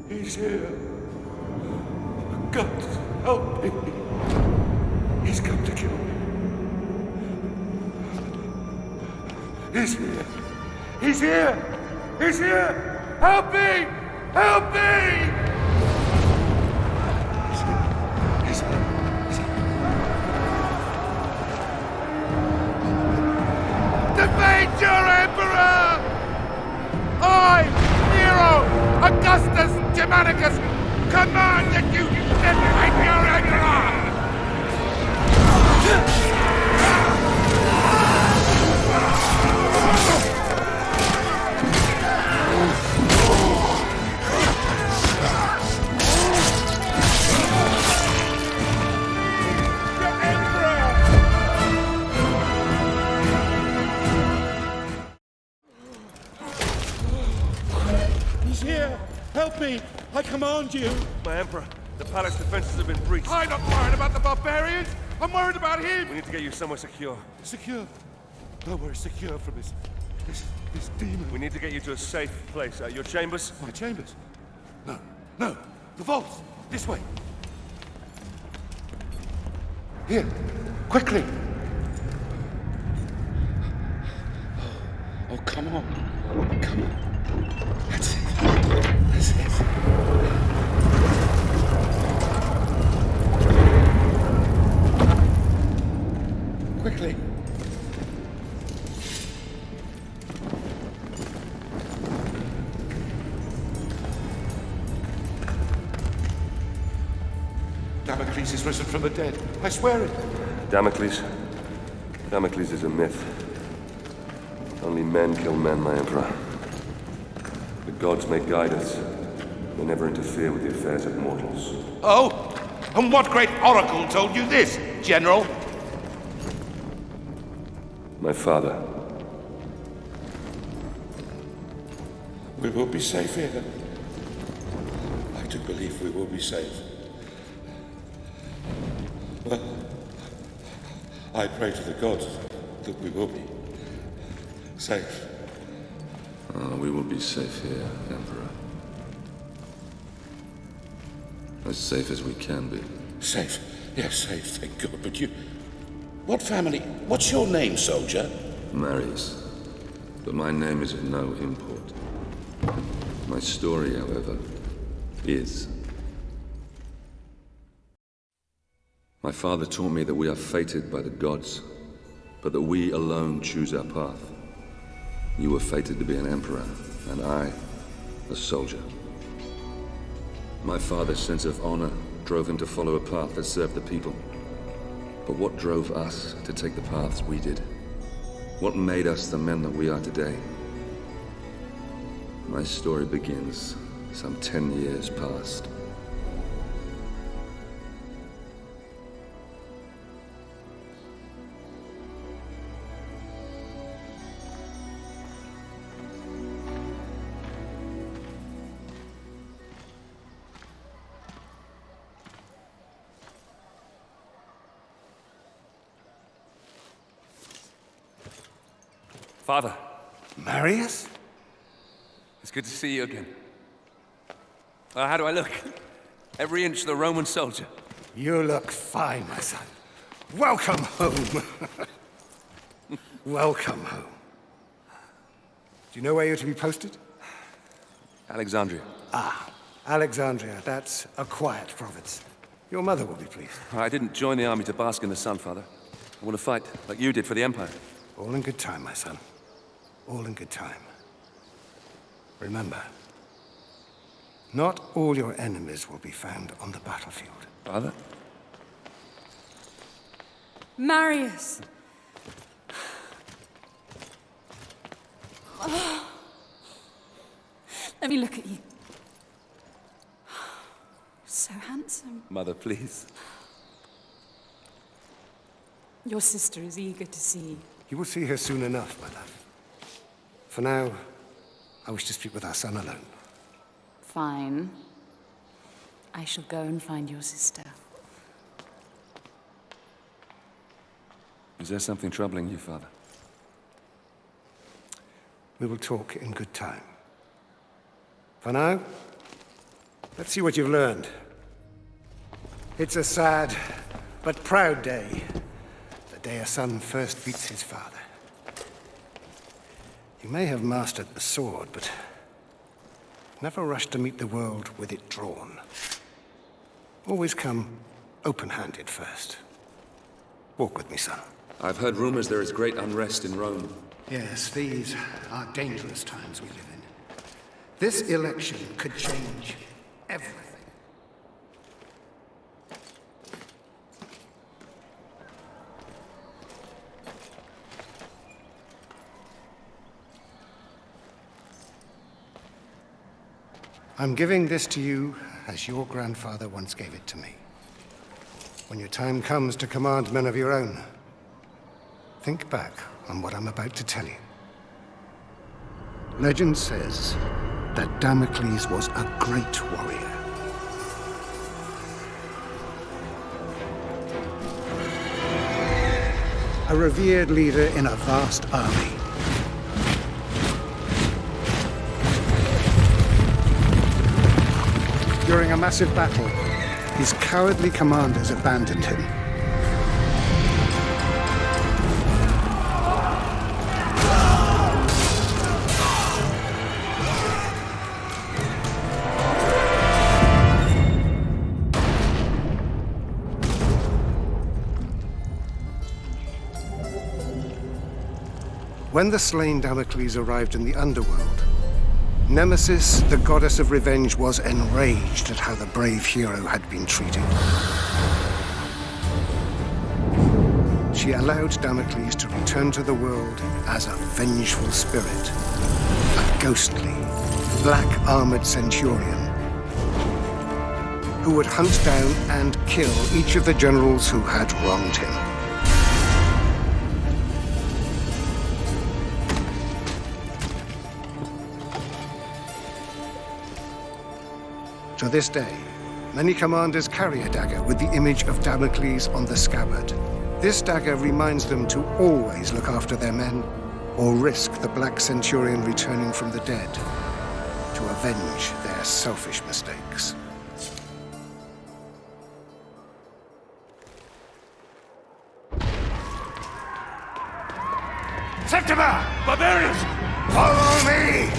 He's here. God, help me. He's come to kill me. He's here. He's here. He's here. Help me. Help me. He's here. He's here. He's here. Defeat your emperor! I, Nero, Augustus Germanicus, command that you defeat your emperor! Help me! I command you! My Emperor, the palace defenses have been breached. I'm not worried about the barbarians! I'm worried about him! We need to get you somewhere secure. Secure? Nowhere secure from this demon. We need to get you to a safe place. Your chambers? My chambers? No, no. The vaults! This way! Here! Quickly! Oh, come on. Come on. That's it. That's it. Quickly. Damocles is risen from the dead. I swear it. Damocles? Damocles is a myth. Only men kill men, my Emperor. The gods may guide us. They never interfere with the affairs of mortals. Oh? And what great oracle told you this, General? My father. We will be safe here. I do believe we will be safe. Well, I pray to the gods that we will be safe. We will be safe here, Emperor. As safe as we can be. Safe? Yes, safe, thank God. But you... What family? What's your name, soldier? Marius. But my name is of no import. My story, however, is. My father taught me that we are fated by the gods, but that we alone choose our path. You were fated to be an emperor, and I, a soldier. My father's sense of honor drove him to follow a path that served the people. But what drove us to take the paths we did? What made us the men that we are today? My story begins some 10 years past. Father. Marius? It's good to see you again. How do I look? Every inch the Roman soldier. You look fine, my son. Welcome home. Welcome home. Do you know where you're to be posted? Alexandria. Ah, Alexandria. That's a quiet province. Your mother will be pleased. I didn't join the army to bask in the sun, Father. I want to fight, like you did for the Empire. All in good time, my son. All in good time. Remember, not all your enemies will be found on the battlefield. Father? Marius! Oh. Let me look at you. So handsome. Mother, please. Your sister is eager to see you. You will see her soon enough, my love. For now, I wish to speak with our son alone. Fine. I shall go and find your sister. Is there something troubling you, Father? We will talk in good time. For now, let's see what you've learned. It's a sad but proud day. The day a son first meets his father. You may have mastered the sword, but never rush to meet the world with it drawn. Always come open-handed first. Walk with me, son. I've heard rumors there is great unrest in Rome. Yes, these are dangerous times we live in. This election could change everything. I'm giving this to you as your grandfather once gave it to me. When your time comes to command men of your own, think back on what I'm about to tell you. Legend says that Damocles was a great warrior. A revered leader in a vast army. During a massive battle, his cowardly commanders abandoned him. When the slain Damocles arrived in the underworld, Nemesis, the goddess of revenge, was enraged at how the brave hero had been treated. She allowed Damocles to return to the world as a vengeful spirit, a ghostly, black-armored centurion who would hunt down and kill each of the generals who had wronged him. To this day, many commanders carry a dagger with the image of Damocles on the scabbard. This dagger reminds them to always look after their men, or risk the Black Centurion returning from the dead to avenge their selfish mistakes. Septima! Barbarians! Follow me!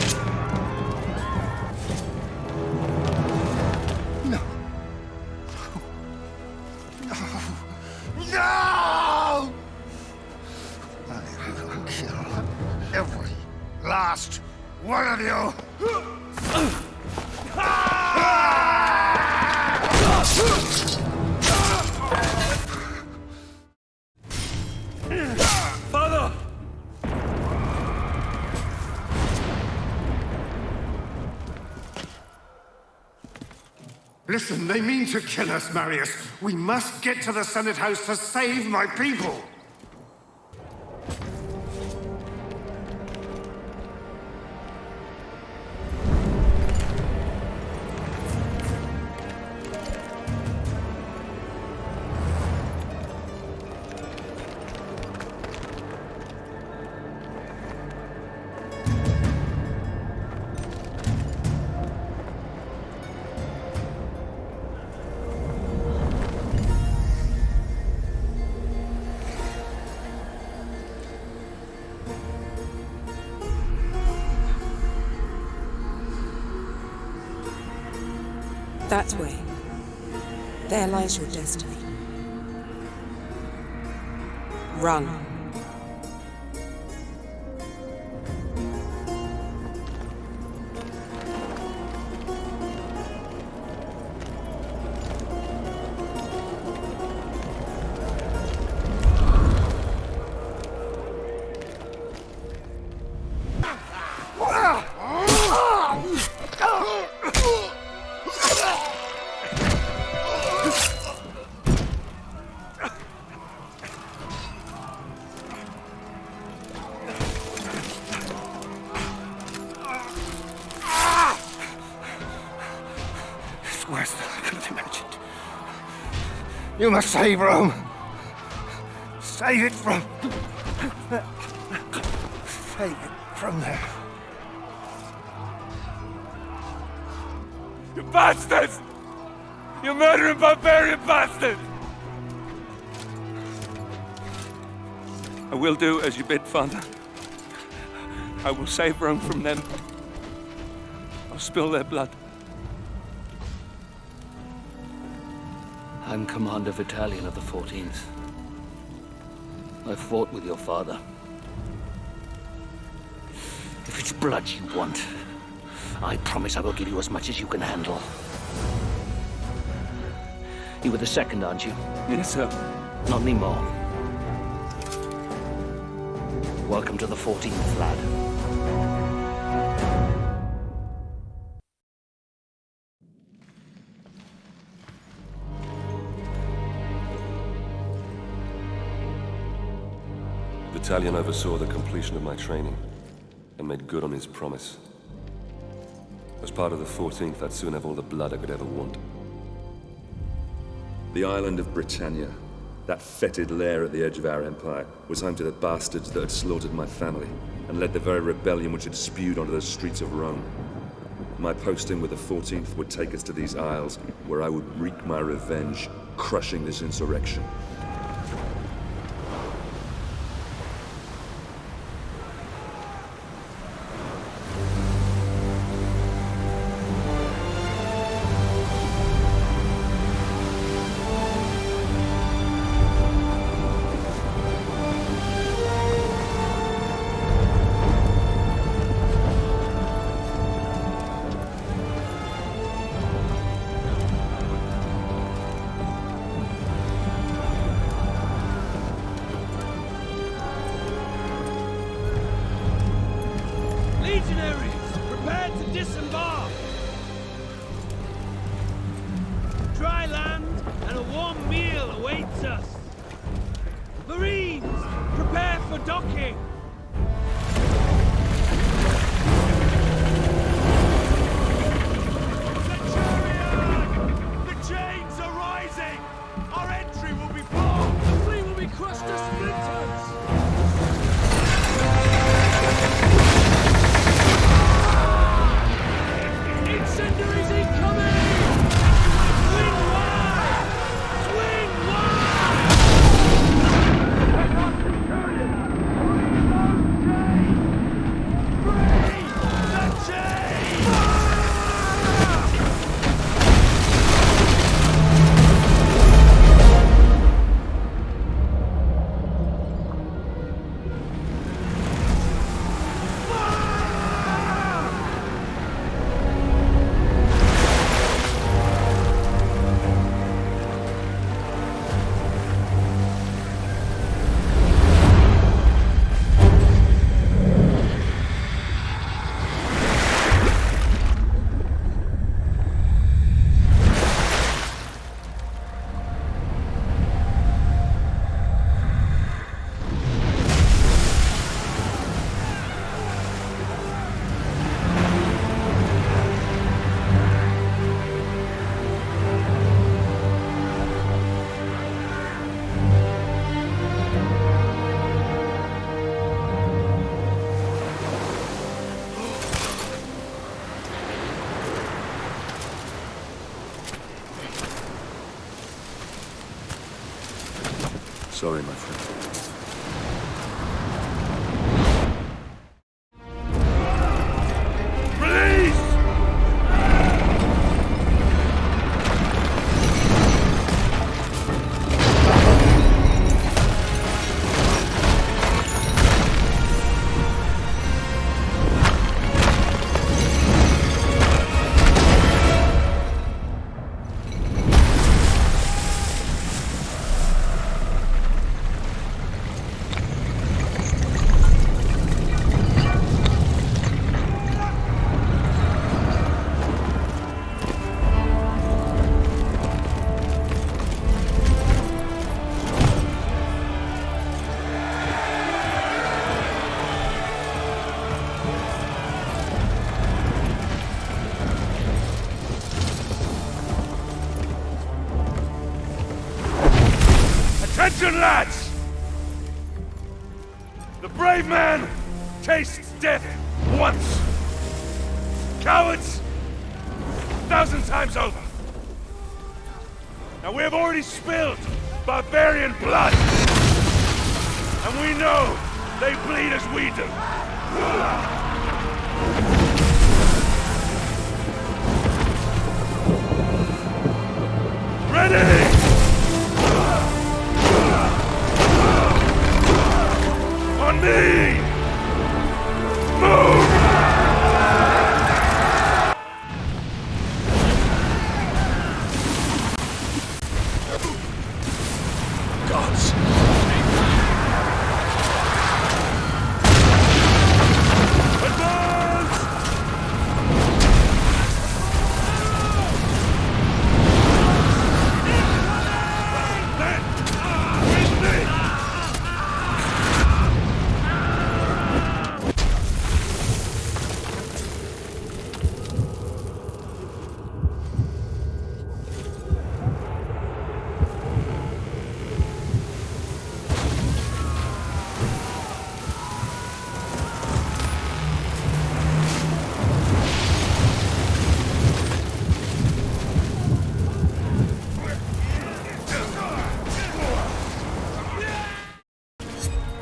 No! I will kill every last one of you! Father! Listen, they mean to kill us, Marius. We must get to the Senate House to save my people. That way. There lies your destiny. Run. Worse than I could have imagined. You must save Rome. Save it from... Save it from there. You bastards! You murdering barbarian bastards! I will do as you bid, Father. I will save Rome from them. I'll spill their blood. I'm Commander Battalion of the 14th. I fought with your father. If it's blood you want, I promise I will give you as much as you can handle. You were the second, aren't you? Yes, sir. Not anymore. Welcome to the 14th, lad. Battalion oversaw the completion of my training and made good on his promise. As part of the 14th, I'd soon have all the blood I could ever want. The island of Britannia, that fetid lair at the edge of our empire, was home to the bastards that had slaughtered my family and led the very rebellion which had spewed onto the streets of Rome. My posting with the 14th would take us to these isles, where I would wreak my revenge, crushing this insurrection. Legionaries, prepare to disembark! Dry land and a warm meal awaits us. Marines, prepare for docking! Centurion! The chains are rising! Our entry will be blocked! The fleet will be crushed to splinters! Incendiaries incoming! Swing wide! Swing wide! Free the chain! Sorry, my friend. Attention, lads! The brave man tastes death once. Cowards, 1,000 times over. Now we have already spilled barbarian blood. And we know they bleed as we do. Ready! On me! Move! Gods! Advance!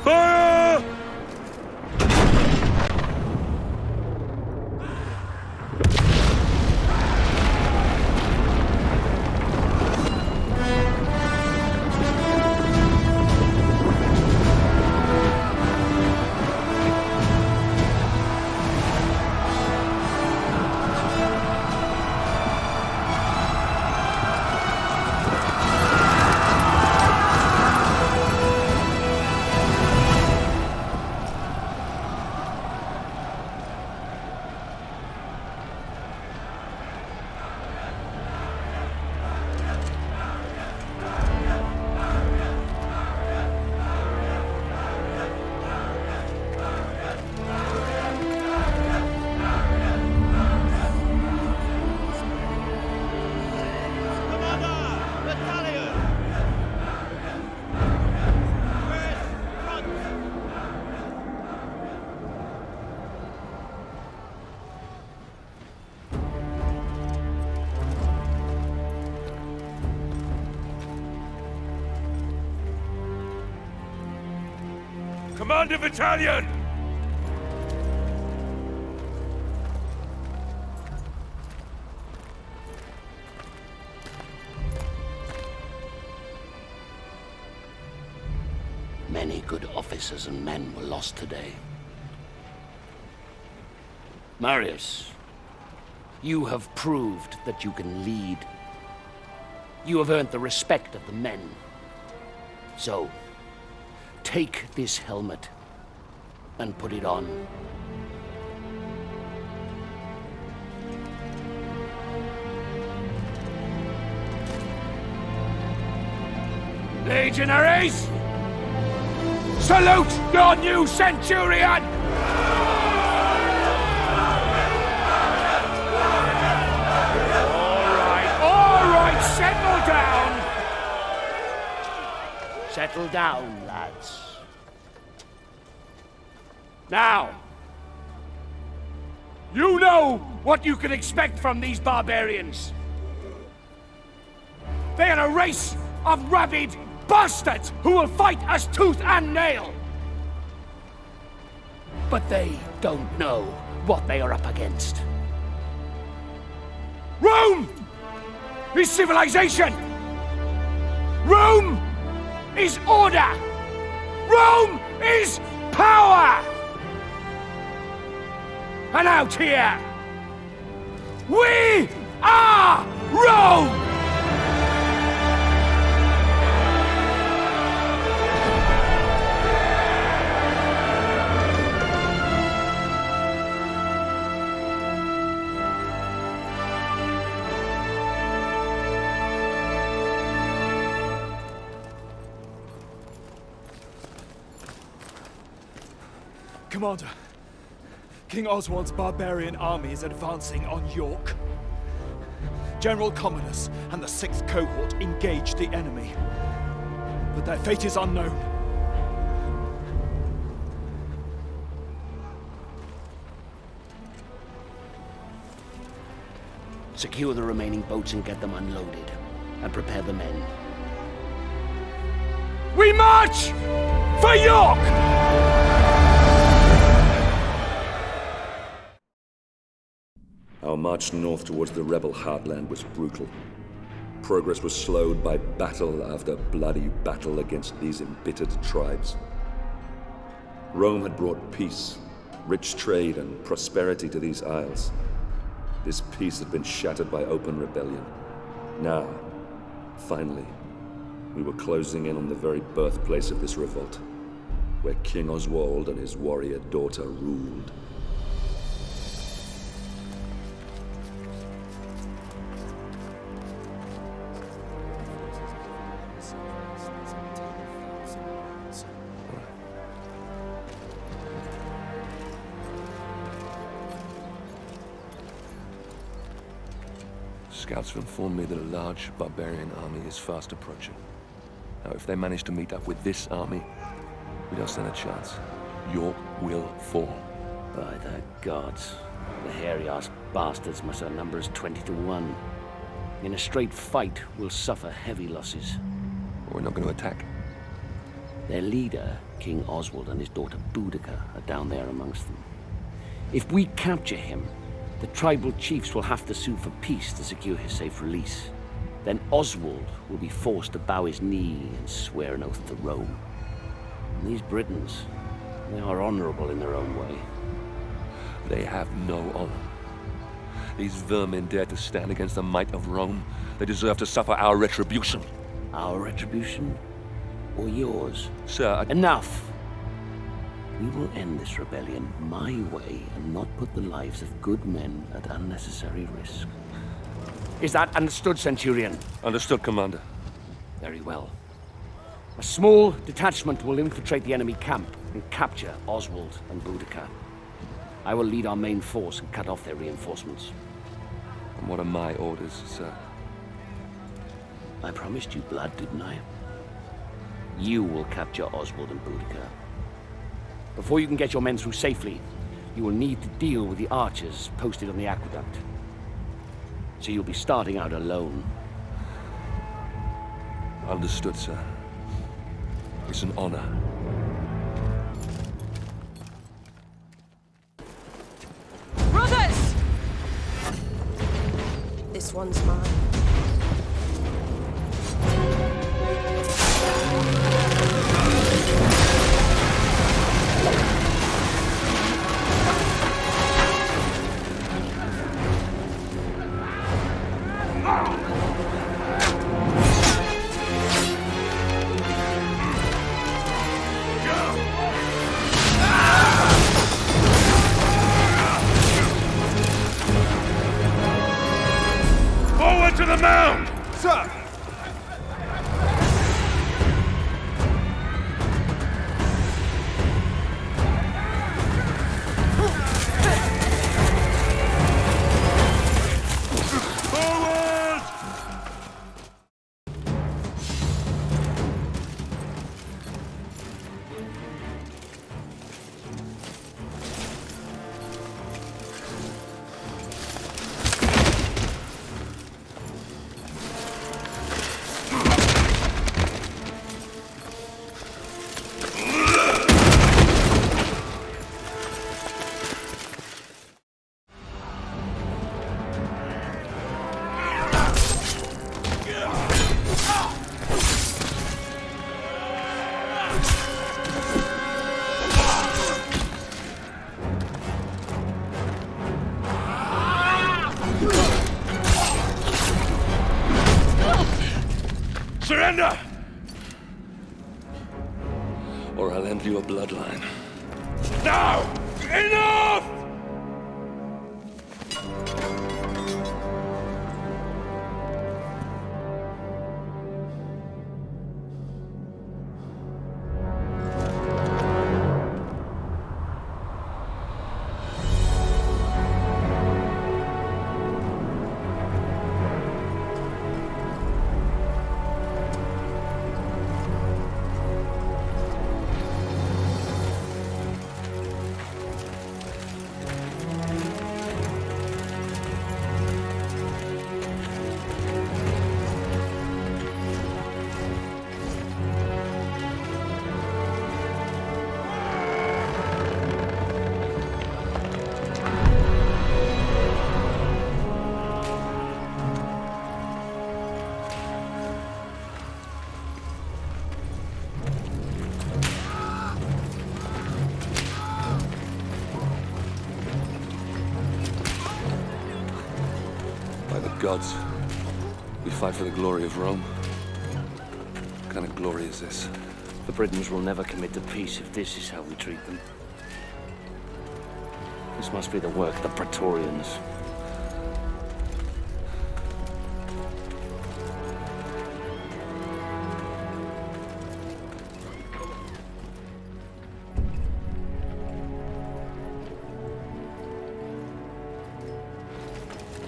Fire! Commander Battalion! Many good officers and men were lost today. Marius, you have proved that you can lead. You have earned the respect of the men. So, take this helmet and put it on. Legionaries! Salute your new centurion! All right, settle down! Settle down, lads. Now, you know what you can expect from these barbarians. They are a race of rabid bastards who will fight us tooth and nail. But they don't know what they are up against. Rome is civilization. Rome is order. Rome is power. And out here, we are Rome! Commander, King Oswald's barbarian army is advancing on York. General Commodus and the 6th Cohort engaged the enemy, but their fate is unknown. Secure the remaining boats and get them unloaded. And prepare the men. We march for York! Our march north towards the rebel heartland was brutal. Progress was slowed by battle after bloody battle against these embittered tribes. Rome had brought peace, rich trade, and prosperity to these isles. This peace had been shattered by open rebellion. Now, finally, we were closing in on the very birthplace of this revolt, where King Oswald and his warrior daughter ruled. Scouts have informed me that a large barbarian army is fast approaching. Now, if they manage to meet up with this army, we don't stand a chance. York will fall. By the gods, the hairy-ass bastards must outnumber us 20 to 1. In a straight fight, we'll suffer heavy losses. We're not going to attack. Their leader, King Oswald, and his daughter Boudica are down there amongst them. If we capture him, the tribal chiefs will have to sue for peace to secure his safe release. Then Oswald will be forced to bow his knee and swear an oath to Rome. And these Britons, they are honorable in their own way. They have no honor. These vermin dare to stand against the might of Rome. They deserve to suffer our retribution. Our retribution? Or yours? Sir, Enough! We will end this rebellion my way and not put the lives of good men at unnecessary risk. Is that understood, Centurion? Understood, Commander. Very well. A small detachment will infiltrate the enemy camp and capture Oswald and Boudica. I will lead our main force and cut off their reinforcements. And what are my orders, sir? I promised you blood, didn't I? You will capture Oswald and Boudica. Before you can get your men through safely, you will need to deal with the archers posted on the aqueduct. So you'll be starting out alone. Understood, sir. It's an honor. Brothers! This one's mine. Forward to the mound! Sir! Surrender! Or I'll end your bloodline. Now! Enough! gods. We fight for the glory of Rome. What kind of glory is this? The Britons will never commit to peace if this is how we treat them. This must be the work of the Praetorians.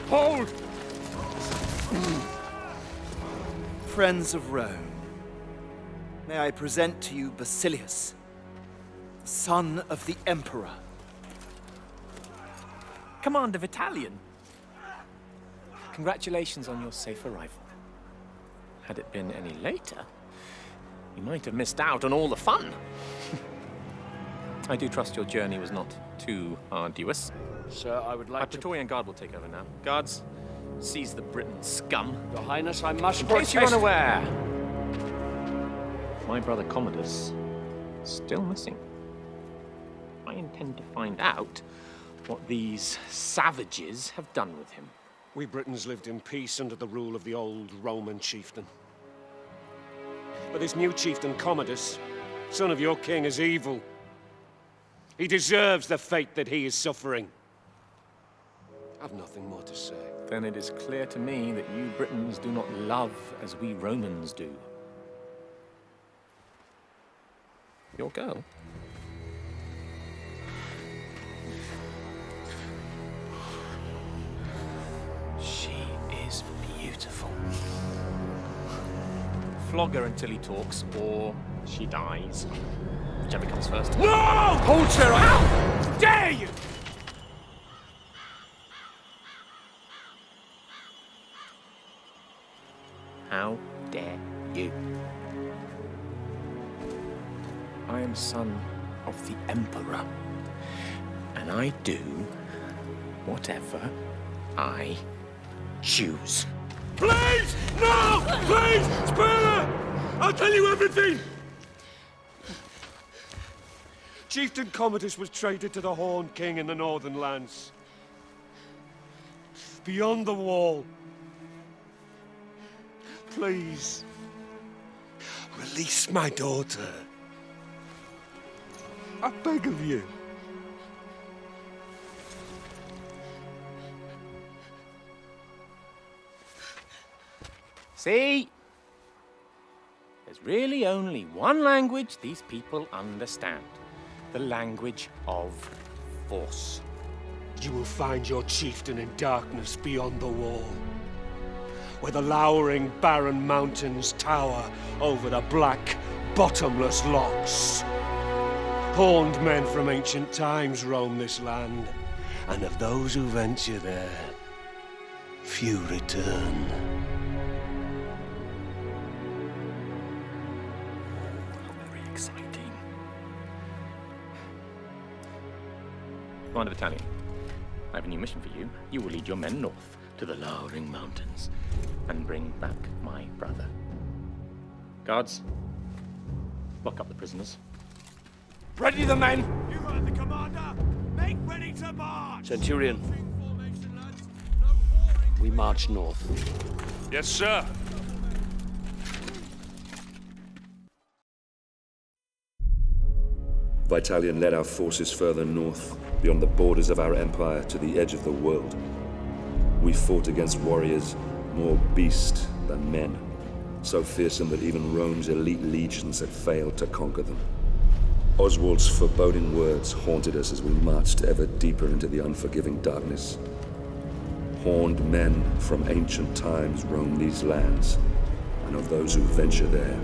Hold! Friends of Rome, may I present to you Basilius, the son of the Emperor. Commander Vitalian. Congratulations on your safe arrival. Had it been any later, you might have missed out on all the fun. I do trust your journey was not too arduous. Sir, I would Our like to... Praetorian Guard will take over now. Guards, seize the Briton scum. Your Highness, I must In case protest... you're unaware, my brother Commodus is still missing. I intend to find out what these savages have done with him. We Britons lived in peace under the rule of the old Roman chieftain. But this new chieftain, Commodus, son of your king, is evil. He deserves the fate that he is suffering. I've nothing more to say. Then it is clear to me that you Britons do not love as we Romans do. Your girl? She is beautiful. Flog her until he talks, or she dies. Whichever comes first. No! Hold, sir! How dare you! How dare you? I am son of the Emperor, and I do whatever I choose. Please! No! Please! Spare her! I'll tell you everything! Chieftain Commodus was traded to the Horned King in the Northern Lands. Beyond the wall. Please. Release my daughter. I beg of you. See? There's really only one language these people understand. The language of force. You will find your chieftain in darkness beyond the wall, where the lowering barren mountains tower over the black, bottomless lochs. Horned men from ancient times roam this land, and of those who venture there, few return. Very exciting. Commander Britannia, I have a new mission for you. You will lead your men north to the lowering mountains and bring back my brother. Guards, lock up the prisoners. Ready the men! You heard the commander! Make ready to march! Centurion, we march north. Yes, sir. Vitalian led our forces further north, beyond the borders of our empire to the edge of the world. We fought against warriors more beast than men, so fearsome that even Rome's elite legions had failed to conquer them. Oswald's foreboding words haunted us as we marched ever deeper into the unforgiving darkness. Horned men from ancient times roam these lands, and of those who venture there,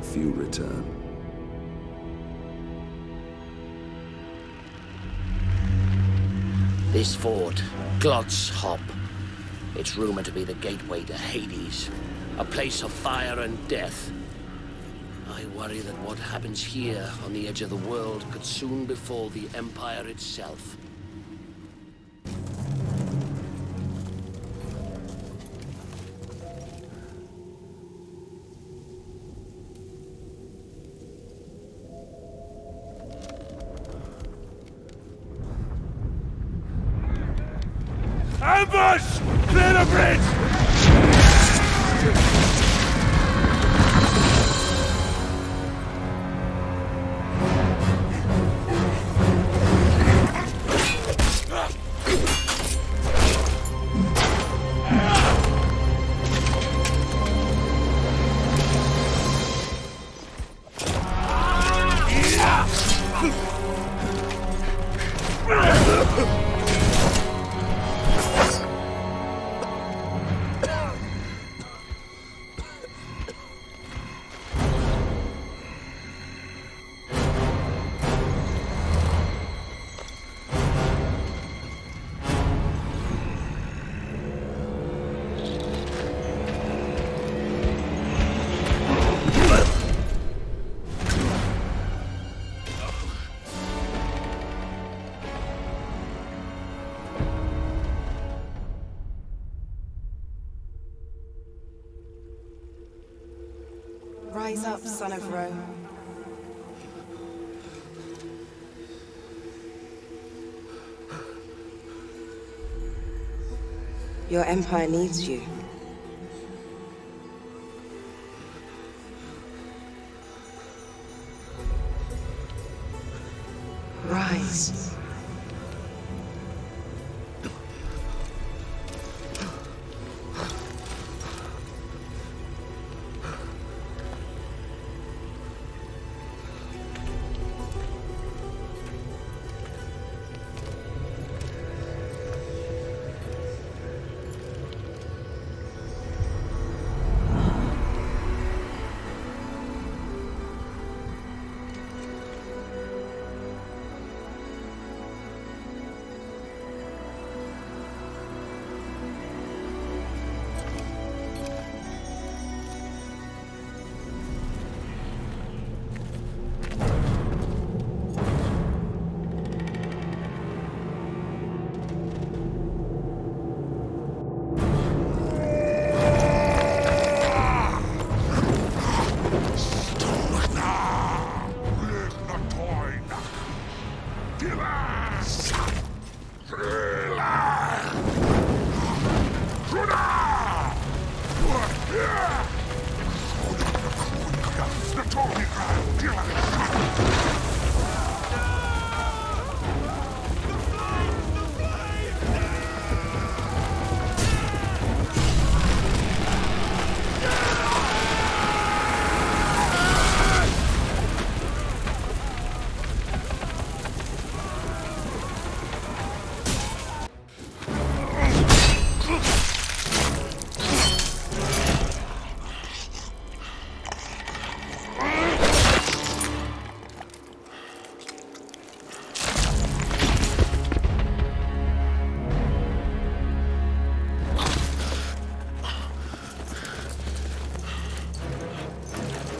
few return. This fort, Glot's Hop. It's rumored to be the gateway to Hades, a place of fire and death. I worry that what happens here on the edge of the world could soon befall the Empire itself. Ambush! Clear the bridge! Rise up, son of Rome. Your empire needs you. Rise.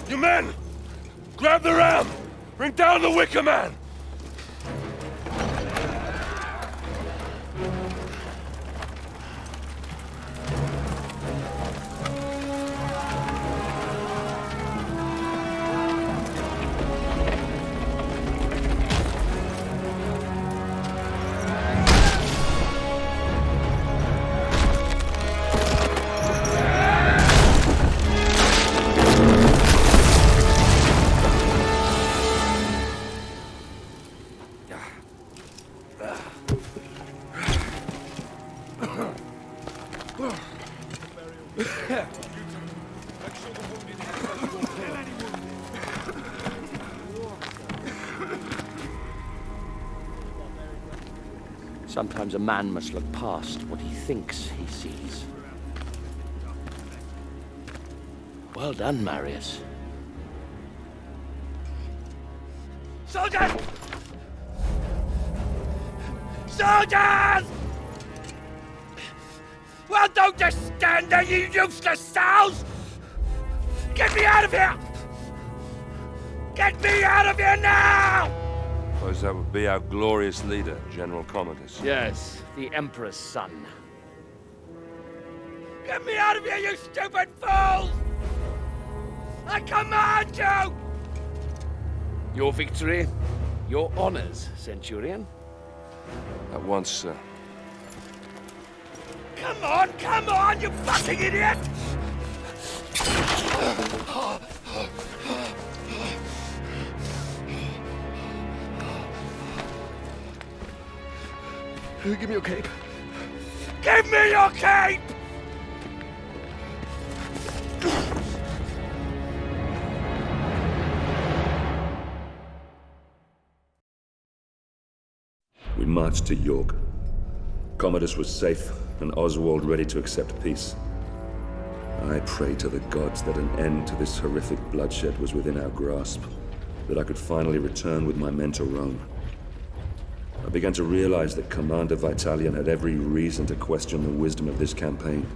You men! Grab the ram! Bring down the Wicker Man! Sometimes a man must look past what he thinks he sees. Well done, Marius. Soldiers! Soldiers! Well, don't just stand there, you useless sows! Get me out of here! Get me out of here now! Suppose that would be our glorious leader, General Commodus. Yes, the Emperor's son. Get me out of here, you stupid fools! I command you! Your victory, your honors, Centurion. At once, sir. Come on, you fucking idiot! Give me your cape. Give me your cape! We marched to York. Commodus was safe, and Oswald ready to accept peace. I prayed to the gods that an end to this horrific bloodshed was within our grasp, that I could finally return with my men to Rome. I began to realize that Commander Vitalian had every reason to question the wisdom of this campaign.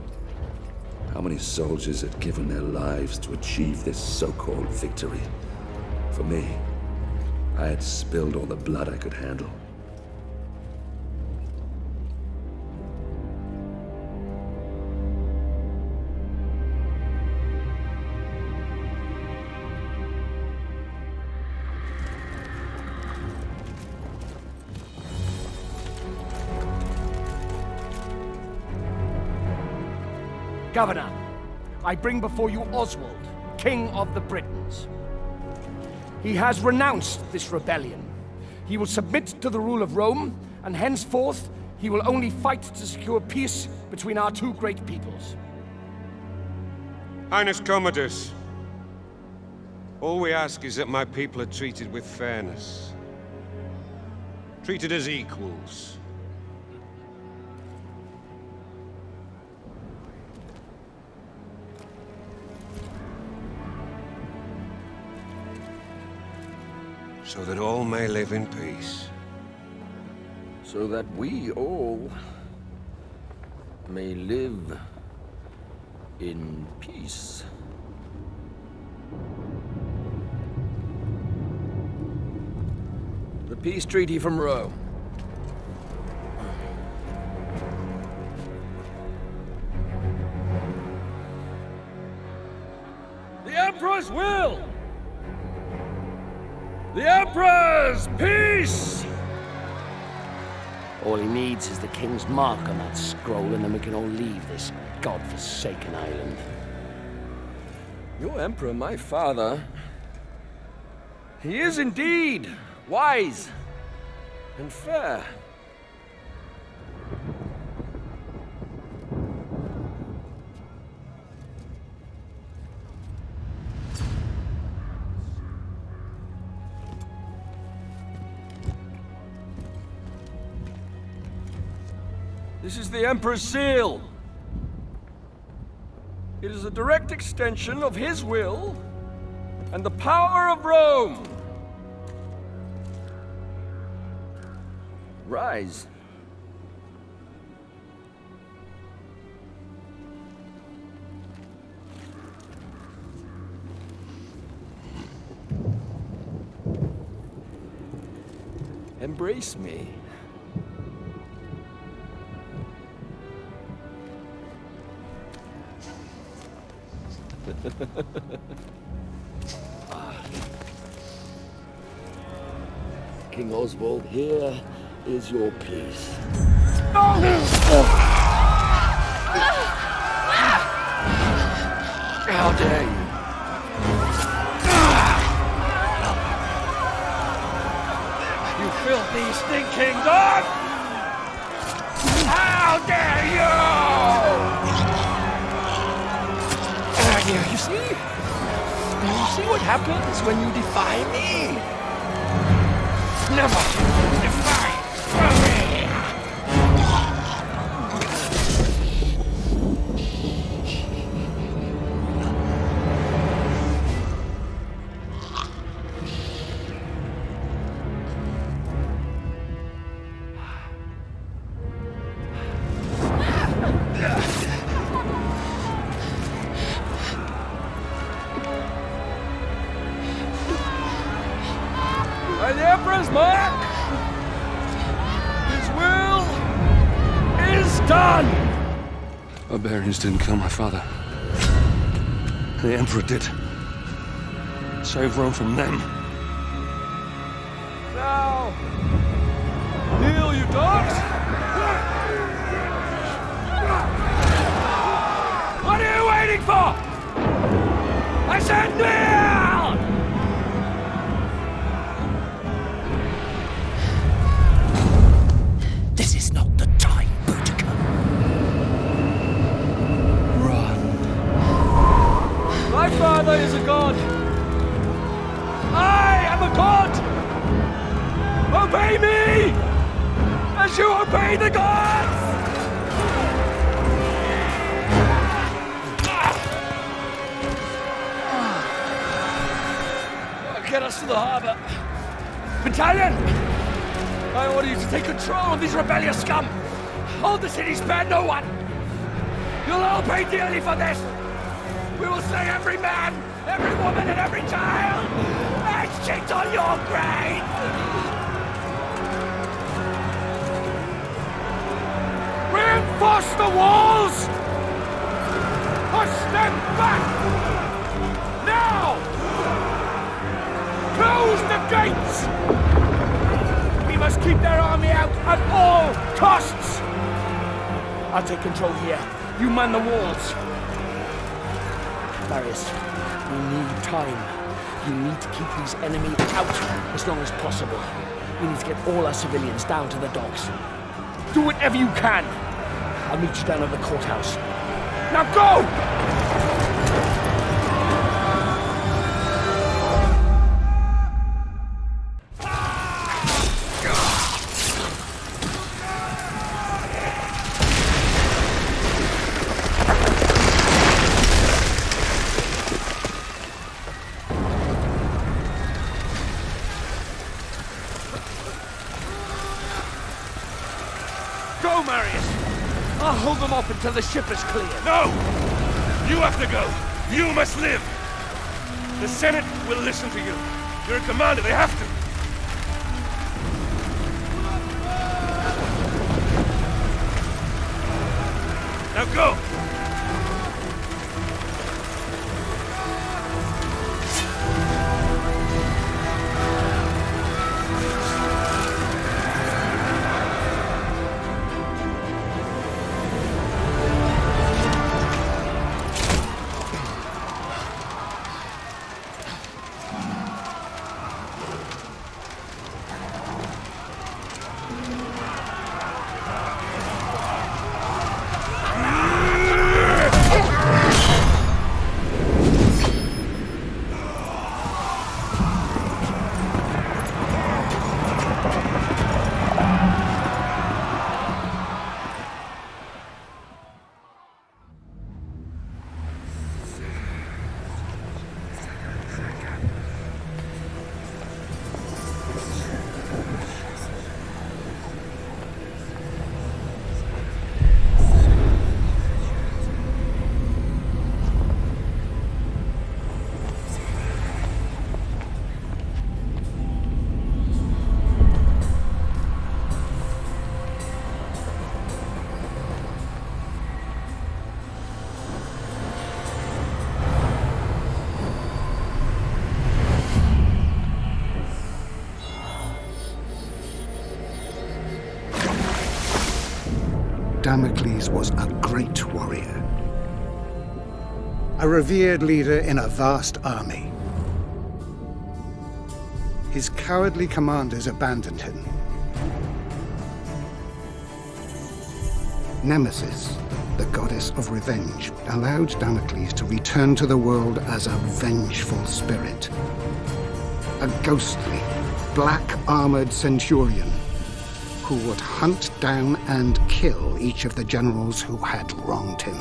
How many soldiers had given their lives to achieve this so-called victory? For me, I had spilled all the blood I could handle. Governor, I bring before you Oswald, King of the Britons. He has renounced this rebellion. He will submit to the rule of Rome, and henceforth he will only fight to secure peace between our two great peoples. Highness Commodus, all we ask is that my people are treated with fairness. Treated as equals. So that all may live in peace. So that we all may live in peace. The peace treaty from Rome. The Emperor's will! The Emperor's peace! All he needs is the King's mark on that scroll, and then we can all leave this godforsaken island. Your Emperor, my father, he is indeed wise and fair. This is the Emperor's seal. It is a direct extension of his will and the power of Rome. Ryse. Embrace me. King Oswald, here is your peace. How dare you? You filthy, stinking dog! How dare you! You see? You see what happens when you defy me? Never defy me! By the Emperor's mark, his will is done! Barbarians didn't kill my father. The Emperor did. Save Rome from them. Now, kneel, you dogs! What are you waiting for? I said kneel! This is not the time, Britannia. My father is a god. I am a god. Obey me as you obey the gods. Get us to the harbor. Battalion! I order you to take control of these rebellious scum. Hold the city, spare no one. You'll all pay dearly for this. We will slay every man, every woman, and every child, and shit on your grave! Reinforce the walls! Push them back! Now! Close the gates! We must keep their army out at all costs! I'll take control here. You man the walls. Marius, we need time. You need to keep these enemies out as long as possible. We need to get all our civilians down to the docks. Do whatever you can. I'll meet you down at the courthouse. Now go! Go, Marius! I'll hold them off until the ship is clear. No! You have to go! You must live! The Senate will listen to you. You're a commander, they have to! Now go! Damocles was a great warrior, a revered leader in a vast army. His cowardly commanders abandoned him. Nemesis, the goddess of revenge, allowed Damocles to return to the world as a vengeful spirit. A ghostly, black-armored centurion who would hunt down and kill each of the generals who had wronged him.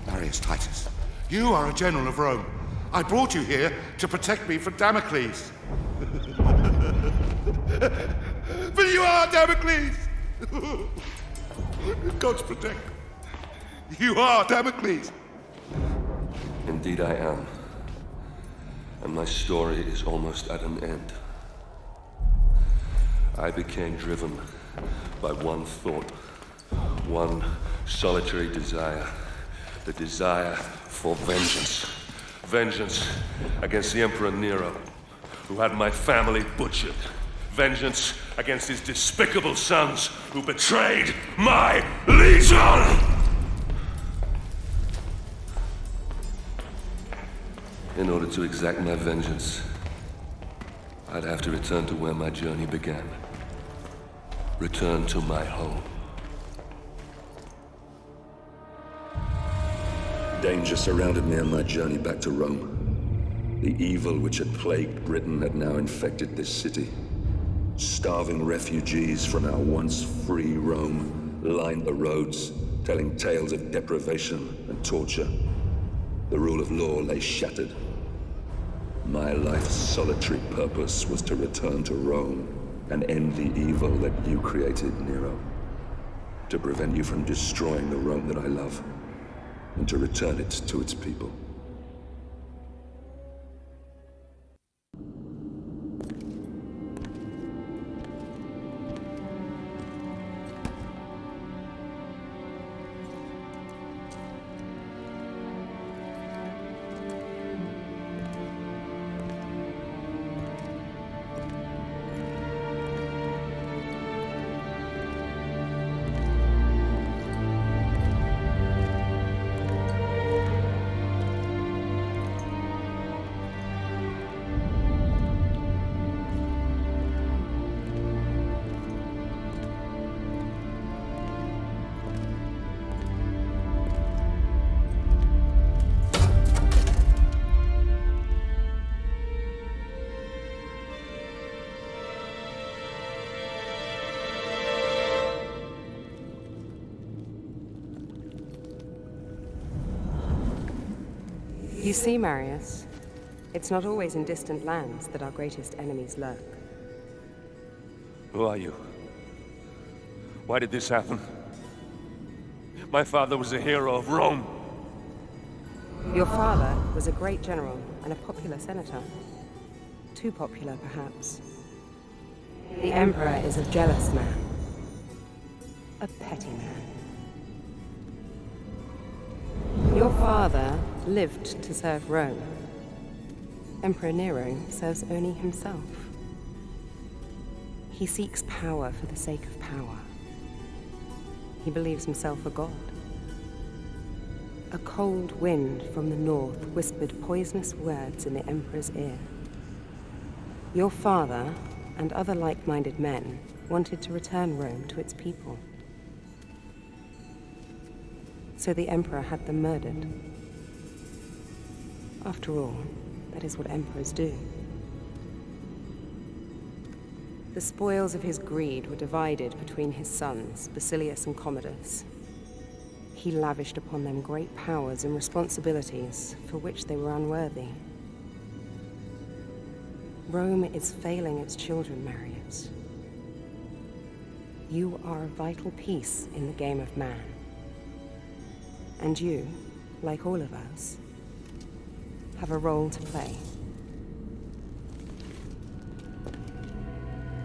Marius Titus, you are a general of Rome. I brought you here to protect me from Damocles. But you are Damocles! God's protect. You are Damocles! Indeed I am. And my story is almost at an end. I became driven by one thought, one solitary desire. The desire for vengeance. Vengeance against the Emperor Nero, who had my family butchered. Vengeance against his despicable sons, who betrayed my legion! In order to exact my vengeance, I'd have to return to where my journey began. Return to my home. Danger surrounded me on my journey back to Rome. The evil which had plagued Britain had now infected this city. Starving refugees from our once free Rome lined the roads, telling tales of deprivation and torture. The rule of law lay shattered. My life's solitary purpose was to return to Rome and end the evil that you created, Nero. To prevent you from destroying the Rome that I love, and to return it to its people. You see, Marius, it's not always in distant lands that our greatest enemies lurk. Who are you? Why did this happen? My father was a hero of Rome. Your father was a great general and a popular senator. Too popular, perhaps. The Emperor is a jealous man. A petty man. Your father lived to serve Rome. Emperor Nero serves only himself. He seeks power for the sake of power. He believes himself a god. A cold wind from the north whispered poisonous words in the Emperor's ear. Your father and other like-minded men wanted to return Rome to its people. So the Emperor had them murdered. After all, that is what emperors do. The spoils of his greed were divided between his sons, Basilius and Commodus. He lavished upon them great powers and responsibilities for which they were unworthy. Rome is failing its children, Marius. You are a vital piece in the game of man. And you, like all of us, have a role to play.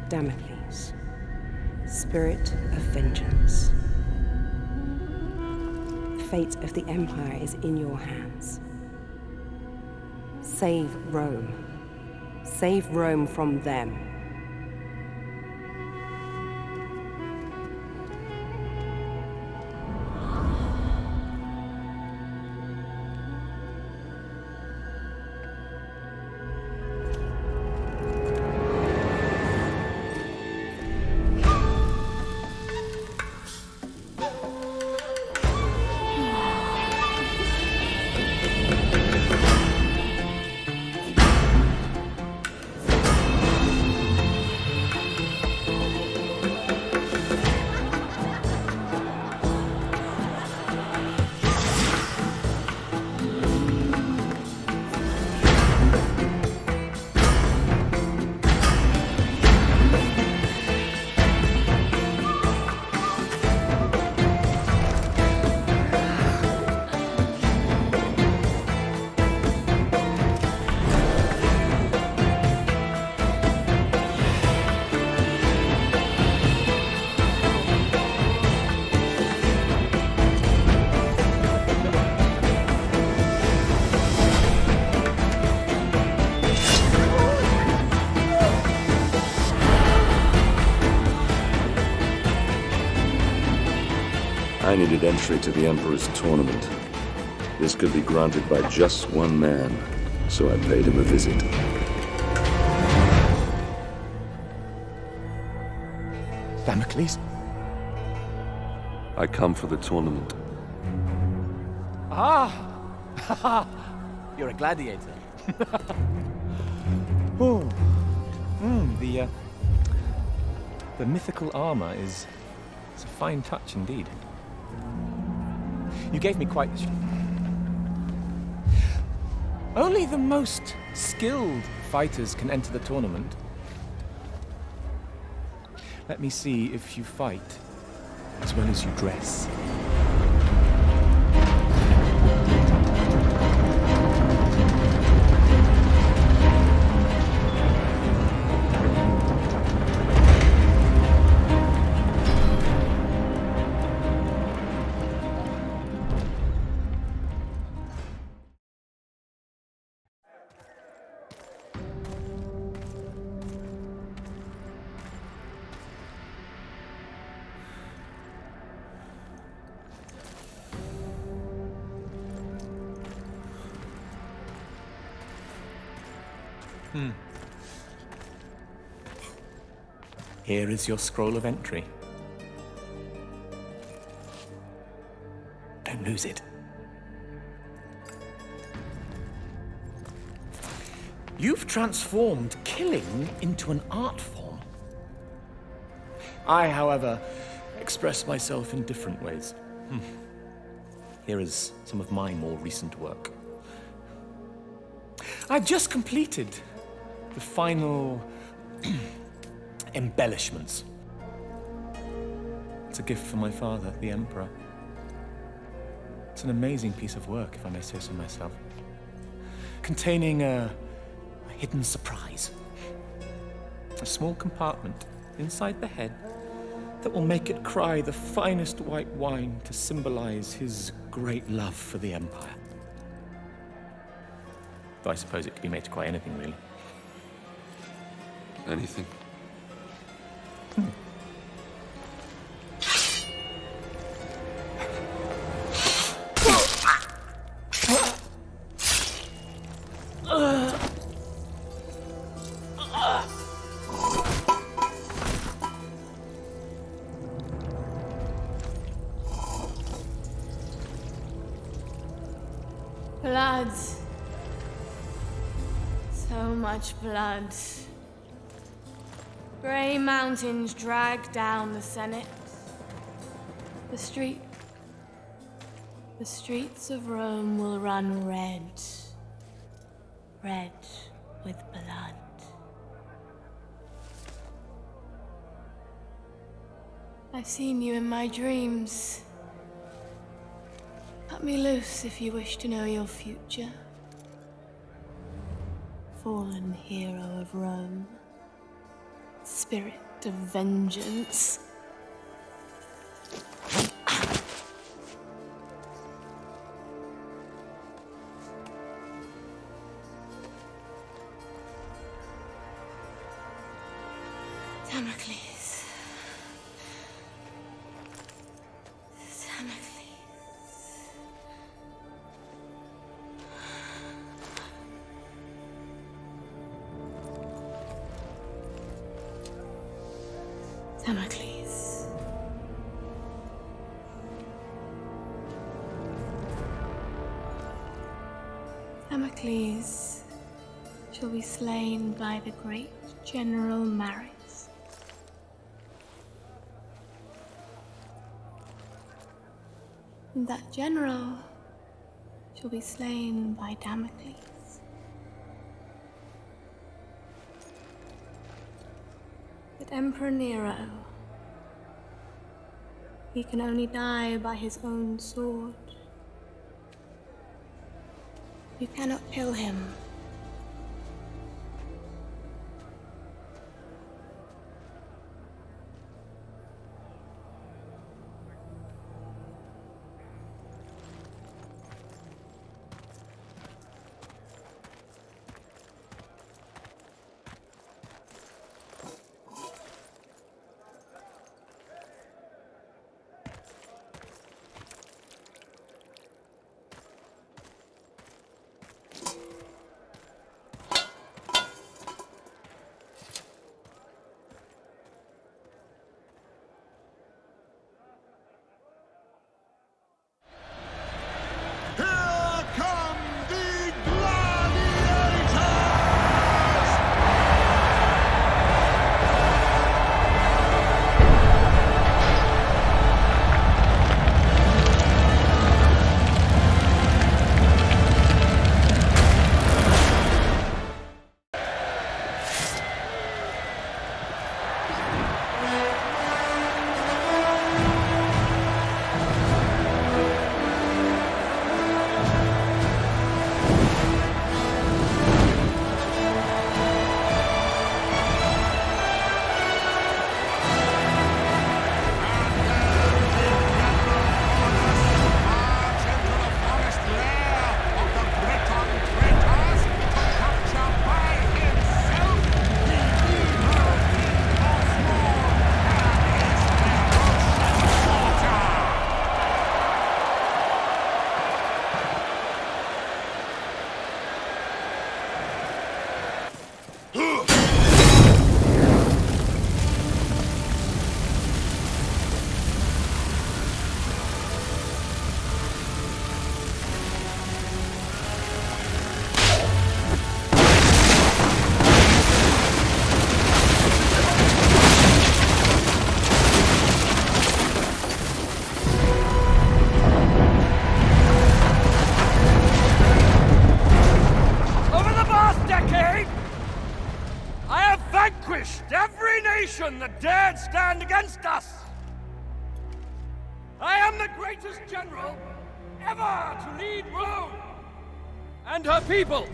Damocles, spirit of vengeance. The fate of the Empire is in your hands. Save Rome. Save Rome from them. I needed entry to the Emperor's tournament. This could be granted by just one man, so I paid him a visit. Damocles? I come for the tournament. Ah! You're a gladiator. Oh. The mythical armor is a fine touch indeed. You gave me quite... Only the most skilled fighters can enter the tournament. Let me see if you fight as well as you dress. Here is your scroll of entry. Don't lose it. You've transformed killing into an art form. I, however, express myself in different ways. Here is some of my more recent work. I've just completed the final embellishments. It's a gift from my father, the Emperor. It's an amazing piece of work, if I may say so myself, containing a hidden surprise. A small compartment inside the head that will make it cry the finest white wine to symbolize his great love for the Empire. Though I suppose it could be made to cry anything, really. Anything? Blood. So much blood. Grey mountains drag down the Senate. The streets of Rome will run red. Red with blood. I've seen you in my dreams. Cut me loose if you wish to know your future. Fallen hero of Rome. Spirit of vengeance. Damocles. Damocles. Damocles shall be slain by the great General Marius. And that general shall be slain by Damocles. But Emperor Nero, he can only die by his own sword. You cannot kill him. vanquished every nation that dared stand against us. I am the greatest general ever to lead Rome and her peoples.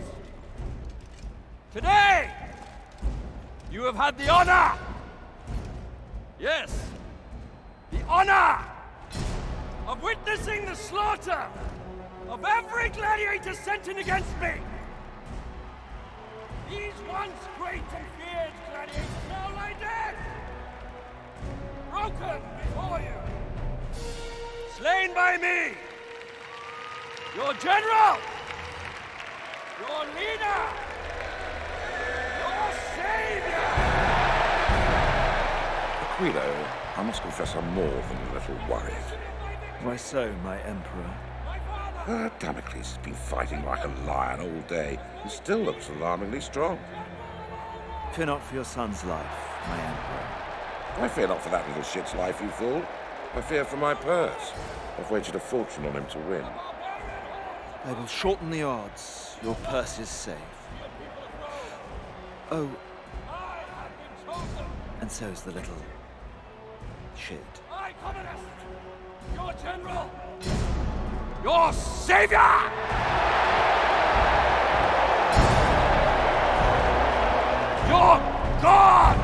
Today, you have had the honor, yes, the honor of witnessing the slaughter of every gladiator sent in against me. These once great and feared gladiators now lie dead, broken before you, slain by me, your general, your leader, your savior! Aquilo, I must confess I'm more than a little worried. Why so, my emperor? Damocles has been fighting like a lion all day and still looks alarmingly strong. Fear not for your son's life, my emperor. I fear not for that little shit's life, you fool. I fear for my purse. I've wagered a fortune on him to win. I will shorten the odds. Your purse is safe. Oh, and so's the little shit. I, Commodus, your general, your savior! Your God!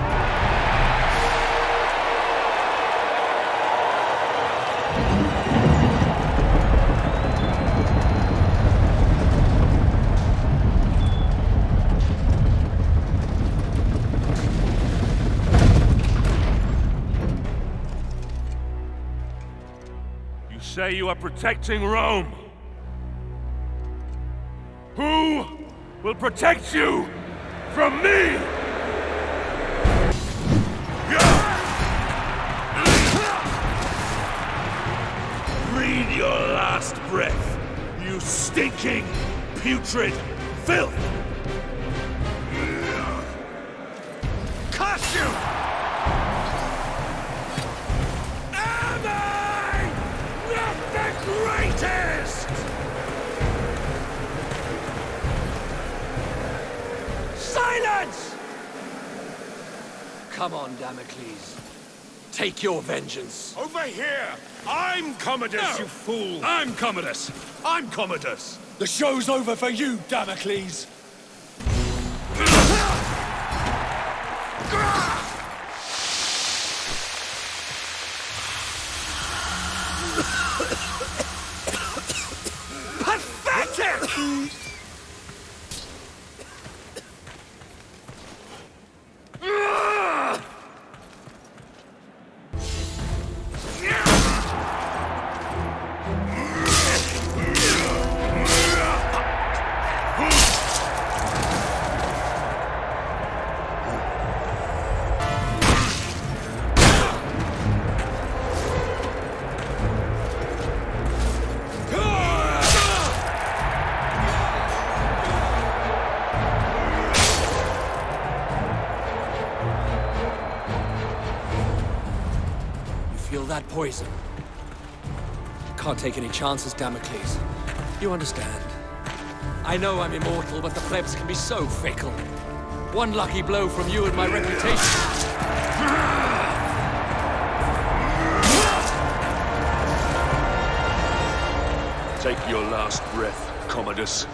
You say you are protecting Rome. Who will protect you from me? Breathe your last breath, you stinking, putrid filth! Curse you! Am I not the greatest? Silence! Come on, Damocles. Take your vengeance. Over here! I'm Commodus, you fool! I'm Commodus! I'm Commodus! The show's over for you, Damocles! Pathetic! Feel that poison? Can't take any chances, Damocles. You understand? I know I'm immortal, but the plebs can be so fickle. One lucky blow from you and my reputation. Take your last breath, Commodus.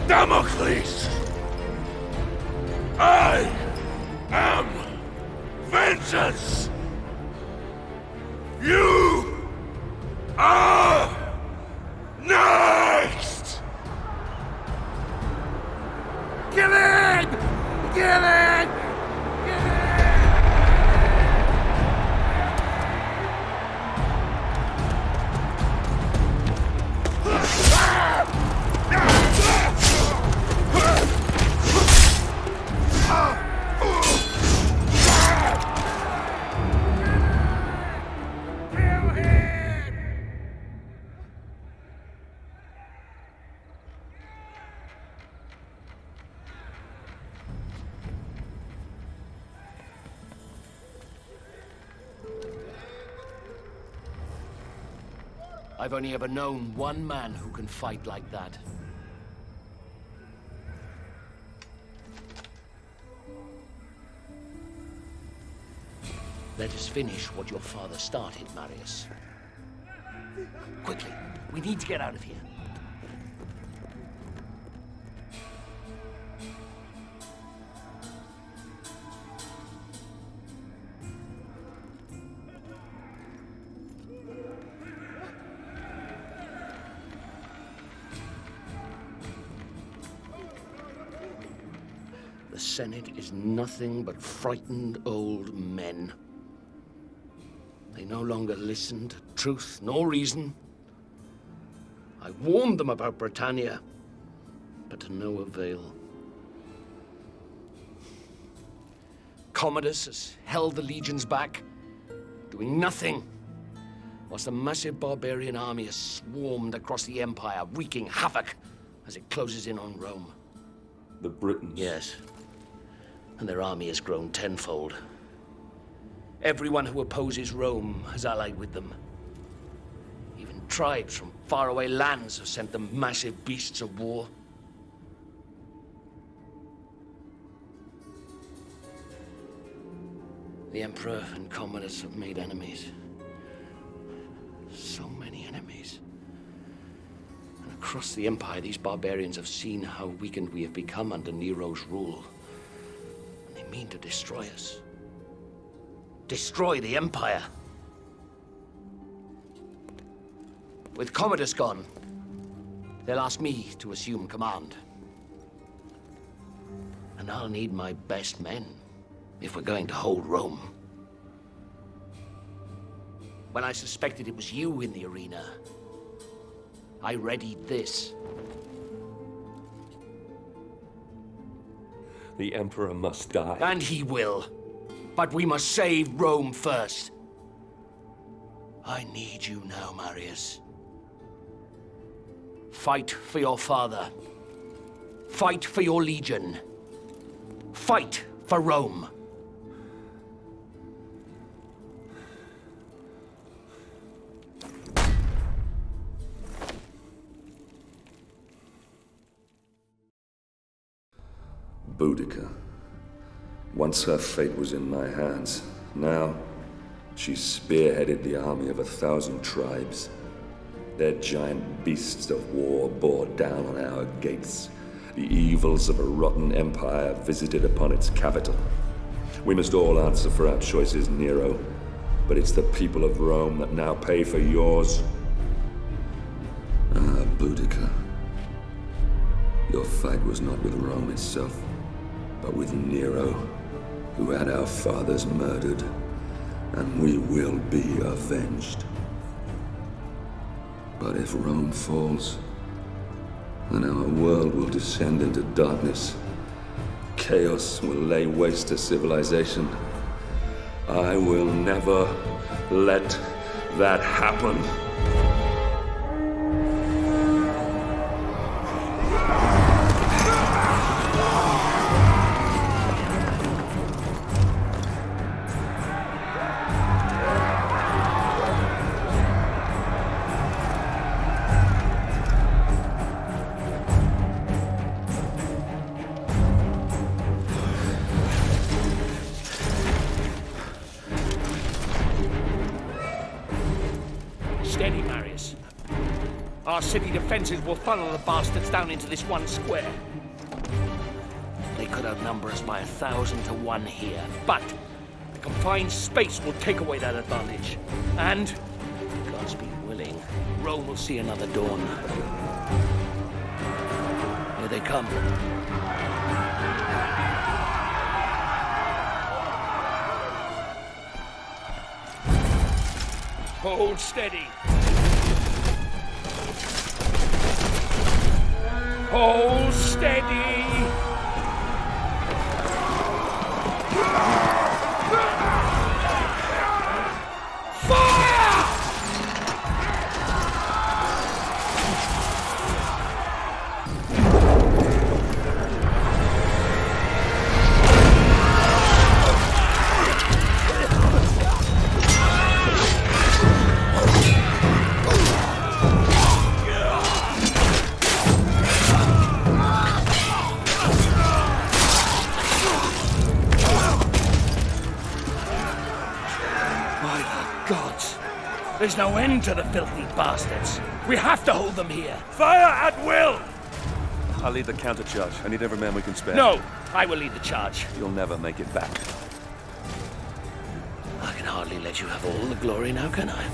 Damocles! I am vengeance! You are next! Kill it! Kill it! I've only ever known one man who can fight like that. Let us finish what your father started, Marius. Quickly, we need to get out of here. The Senate is nothing but frightened old men. They no longer listen to truth nor reason. I warned them about Britannia, but to no avail. Commodus has held the legions back, doing nothing, whilst a massive barbarian army has swarmed across the Empire, wreaking havoc as it closes in on Rome. The Britons? Yes. And their army has grown tenfold. Everyone who opposes Rome has allied with them. Even tribes from faraway lands have sent them massive beasts of war. The Emperor and Commodus have made enemies. So many enemies. And across the Empire, these barbarians have seen how weakened we have become under Nero's rule. And they mean to destroy us. Destroy the Empire. With Commodus gone, they'll ask me to assume command. And I'll need my best men if we're going to hold Rome. When I suspected it was you in the arena, I readied this. The Emperor must die. And he will. But we must save Rome first. I need you now, Marius. Fight for your father. Fight for your legion. Fight for Rome. Boudica. Once her fate was in my hands. Now, she spearheaded the army of 1,000 tribes. Their giant beasts of war bore down on our gates. The evils of a rotten empire visited upon its capital. We must all answer for our choices, Nero. But it's the people of Rome that now pay for yours. Ah, Boudica. Your fight was not with Rome itself, but with Nero, who had our fathers murdered, and we will be avenged. But if Rome falls, then our world will descend into darkness. Chaos will lay waste to civilization. I will never let that happen. Steady, Marius. Our city defenses will funnel the bastards down into this one square. They could outnumber us by 1,000 to 1 here, but the confined space will take away that advantage. And, God's be willing, Rome will see another dawn. Here they come. Hold steady. Hold steady. Fire! There's no end to the filthy bastards. We have to hold them here. Fire at will! I'll lead the countercharge. I need every man we can spare. No, I will lead the charge. You'll never make it back. I can hardly let you have all the glory now, can I?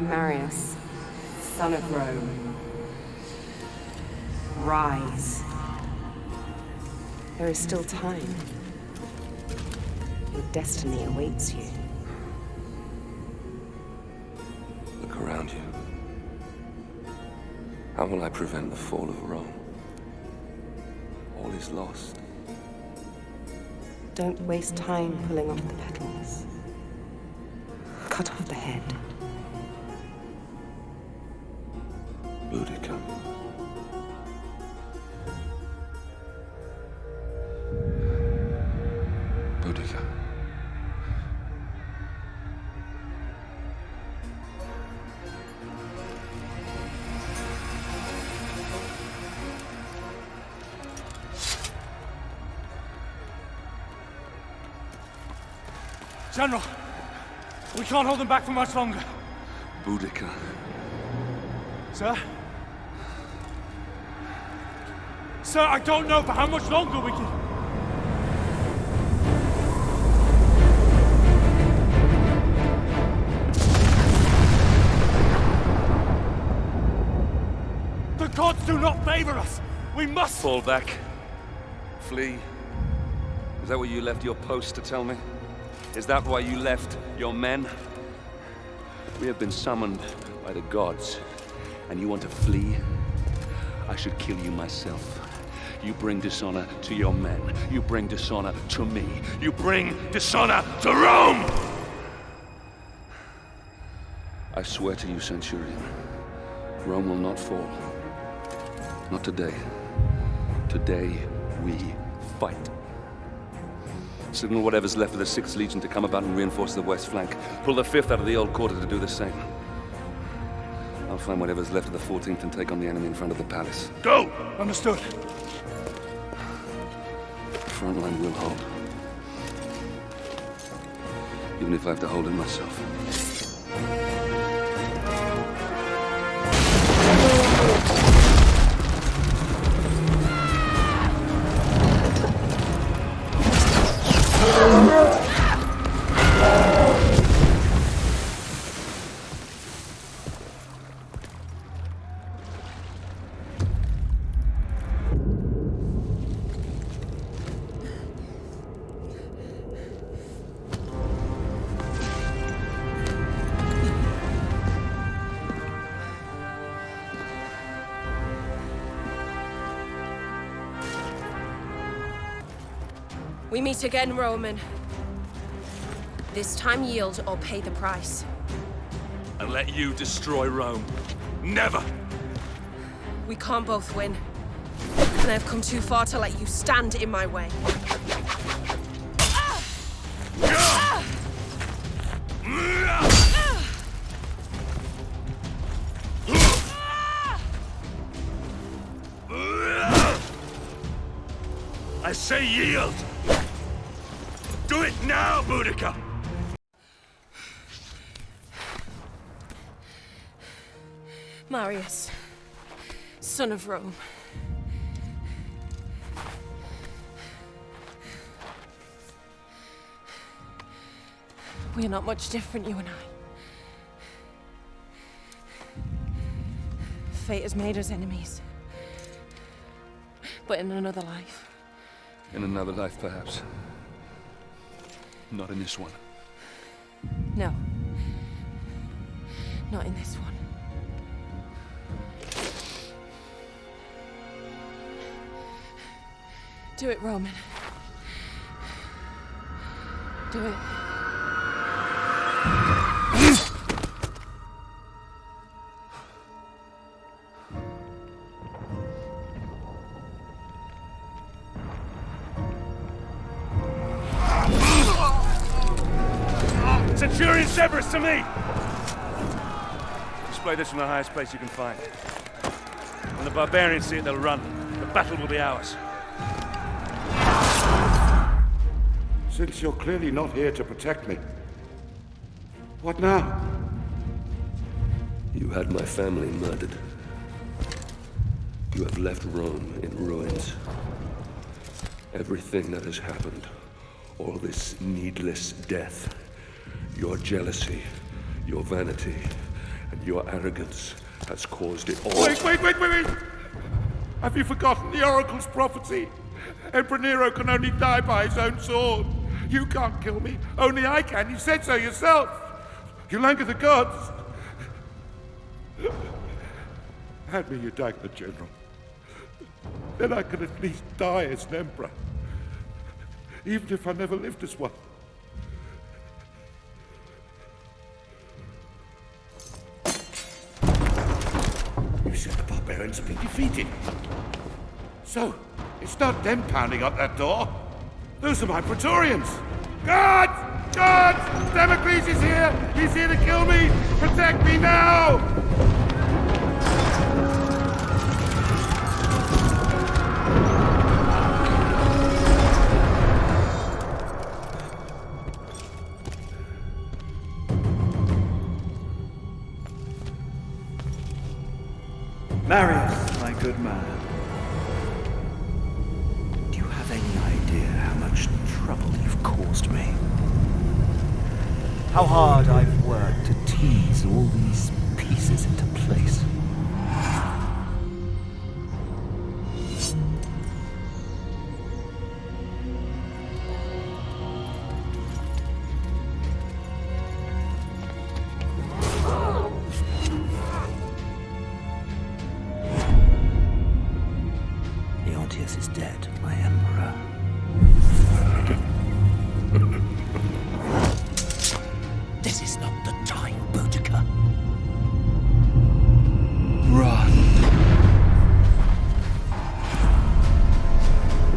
Marius, son of Rome. Rise. There is still time. Your destiny awaits you. Look around you. How will I prevent the fall of Rome? All is lost. Don't waste time pulling off the petals. Cut off the head. Boudica. Boudica. General, we can't hold them back for much longer. Boudica. Sir? Sir, I don't know for how much longer we can... The gods do not favor us! We must... Fall back. Flee. Is that what you left your post to tell me? Is that why you left your men? We have been summoned by the gods, and you want to flee? I should kill you myself. You bring dishonor to your men. You bring dishonor to me. You bring dishonor to Rome! I swear to you, Centurion, Rome will not fall. Not today. Today, we fight. Signal whatever's left of the 6th Legion to come about and reinforce the west flank. Pull the 5th out of the old quarter to do the same. I'll find whatever's left of the 14th and take on the enemy in front of the palace. Go! Understood. The front line will hold. Even if I have to hold it myself. We meet again, Roman. This time yield or pay the price. And let you destroy Rome. Never! We can't both win. And I've come too far to let you stand in my way. I say yield! Do it now, Boudica! Marius, son of Rome. We are not much different, you and I. Fate has made us enemies. But in another life. In another life, perhaps. Not in this one. No. Not in this one. Do it, Roman. Do it. Centurion Severus, to me! Display this from the highest place you can find. When the barbarians see it, they'll run. The battle will be ours. Since you're clearly not here to protect me, what now? You had my family murdered. You have left Rome in ruins. Everything that has happened, all this needless death, your jealousy, your vanity, and your arrogance has caused it all. Wait! Have you forgotten the Oracle's prophecy? Emperor Nero can only die by his own sword. You can't kill me, only I can. You said so yourself. You'll anger the gods. Hand me your dagger, General. Then I can at least die as an emperor. Even if I never lived as one. You said the barbarians have been defeated. So, it's not them pounding up that door. Those are my Praetorians. Guards! Guards! Damocles is here! He's here to kill me! Protect me now! Marius, my good man. Do you have any idea how much trouble you've caused me? How hard I've worked to tease all these pieces into place. Titus is dead, my Emperor. This is not the time, Boudica. Run.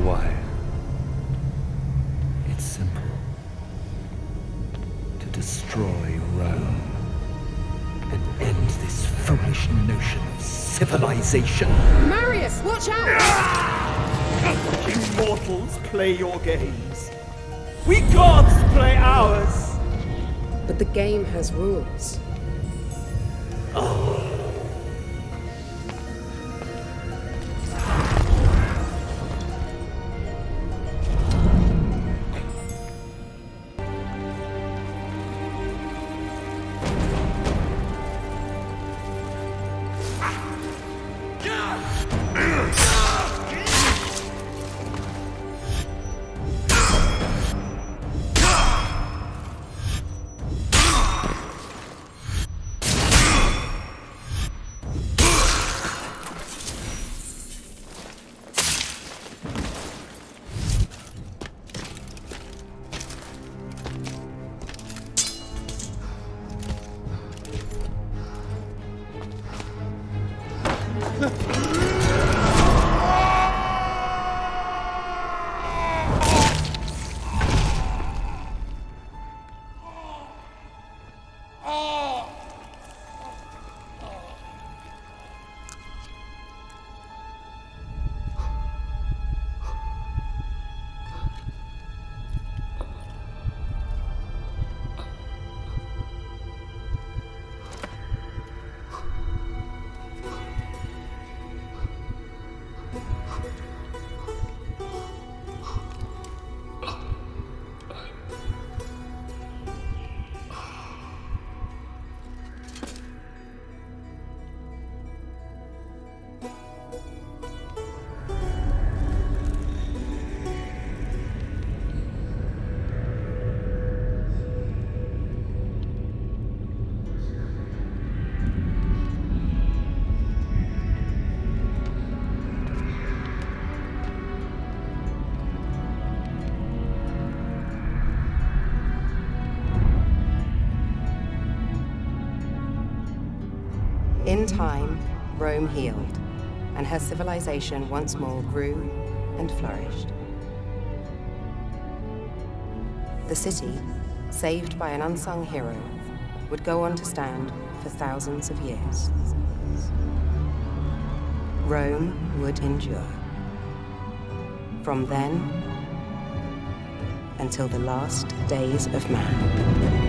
Why? It's simple. To destroy Rome and end this foolish notion of civilization. Marius, watch out! You mortals play your games. We gods play ours. But the game has rules. In time, Rome healed, and her civilization once more grew and flourished. The city, saved by an unsung hero, would go on to stand for thousands of years. Rome would endure. From then until the last days of man.